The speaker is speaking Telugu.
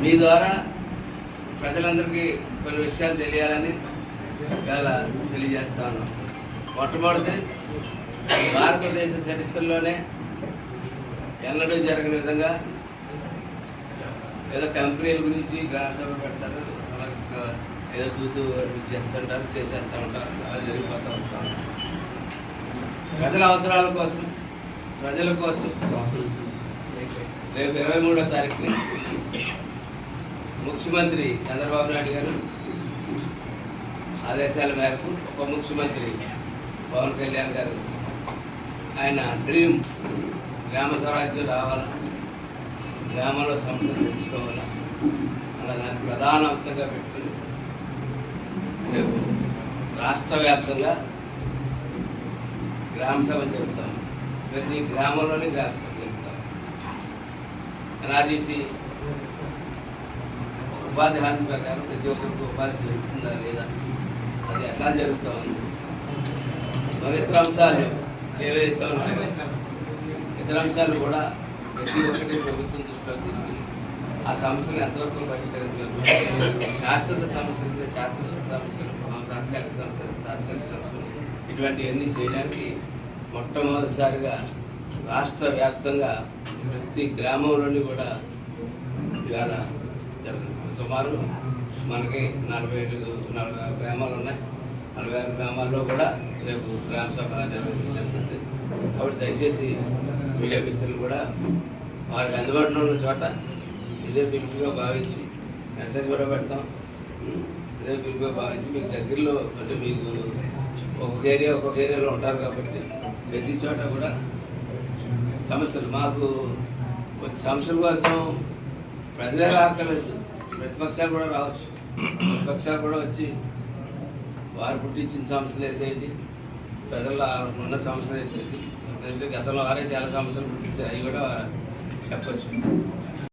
మీ ద్వారా ప్రజలందరికీ కొన్ని విషయాలు తెలియాలని ఇవాళ తెలియజేస్తా ఉన్నాం. మొట్టమొదటి భారతదేశ చరిత్రలోనే ఎన్నడూ జరగని విధంగా ఏదో కంపెనీల గురించి గ్రామ సభ పెడతారు, ఏదో తూతూ చేస్తుంటారు, చేసేస్తూ ఉంటారు, అలా జరిగిపోతూ ఉంటారు. ప్రజల అవసరాల కోసం, ప్రజల కోసం రేపు 23వ తారీఖుని ముఖ్యమంత్రి చంద్రబాబు నాయుడు గారు ఆదేశాల మేరకు ఉప ముఖ్యమంత్రి పవన్ కళ్యాణ్ గారు ఆయన డ్రీమ్ గ్రామ స్వరాజ్యం రావాలా, గ్రామంలో సమస్యలు తెలుసుకోవాలా అన్న దాన్ని ప్రధాన అంశంగా పెట్టుకుని రేపు రాష్ట్ర వ్యాప్తంగా గ్రామ సభలు జరుపుతాం. ప్రతి గ్రామంలోనే గ్రామ సభ జరుపుతాం. ఎన్ఆర్జీసీ ఉపాధి హామీ ప్రకారం ప్రతి ఒక్కరికి ఉపాధి జరుగుతుందా లేదా, అది ఎట్లా జరుగుతూ ఉంది, మరి ఇతర అంశాలు ఏవైతే ఉన్నాయో ఇతర అంశాలు కూడా ప్రతి ఒక్కటి ప్రభుత్వం దృష్టిలో తీసుకుని ఆ సమస్యలు ఎంతవరకు పరిష్కరించాలి, శాశ్వత సమస్యలు, శాశ్వత సమస్యలు, తాత్కాలిక సమస్యలు, తాత్కాలిక సమస్యలు, ఇటువంటివన్నీ చేయడానికి మొట్టమొదటిసారిగా రాష్ట్ర వ్యాప్తంగా ప్రతి గ్రామంలోని కూడా ఇవాళ జరుగుతుంది. సుమారు మనకి 46 గ్రామాలు ఉన్నాయి. 46 గ్రామాల్లో కూడా రేపు గ్రామ సభ జరుగుతుంది. కాబట్టి దయచేసి మీడియా మిత్రులు కూడా వారికి అందుబాటులో ఉన్న చోట ఇదే పిలుపుగా భావించి మెసేజ్ కూడా పెడతాం. ఇదే పిలుపుగా భావించి మీకు దగ్గరలో అంటే మీకు ఒక్కొక్క ఏరియాలో ఉంటారు కాబట్టి ప్రతి చోట కూడా సమస్యలు మాకు సమస్యల కోసం ప్రజలే రాక్కర్లేదు, ప్రతిపక్షాలు కూడా రావచ్చు. ప్రతిపక్షాలు కూడా వచ్చి వారు పుట్టించిన సమస్యలు ఏంటి, ప్రజల్లో ఉన్న సమస్యలు ఏంటి, గతంలో వారే చాలా సమస్యలు పుట్టించారు, అవి కూడా చెప్పచ్చు.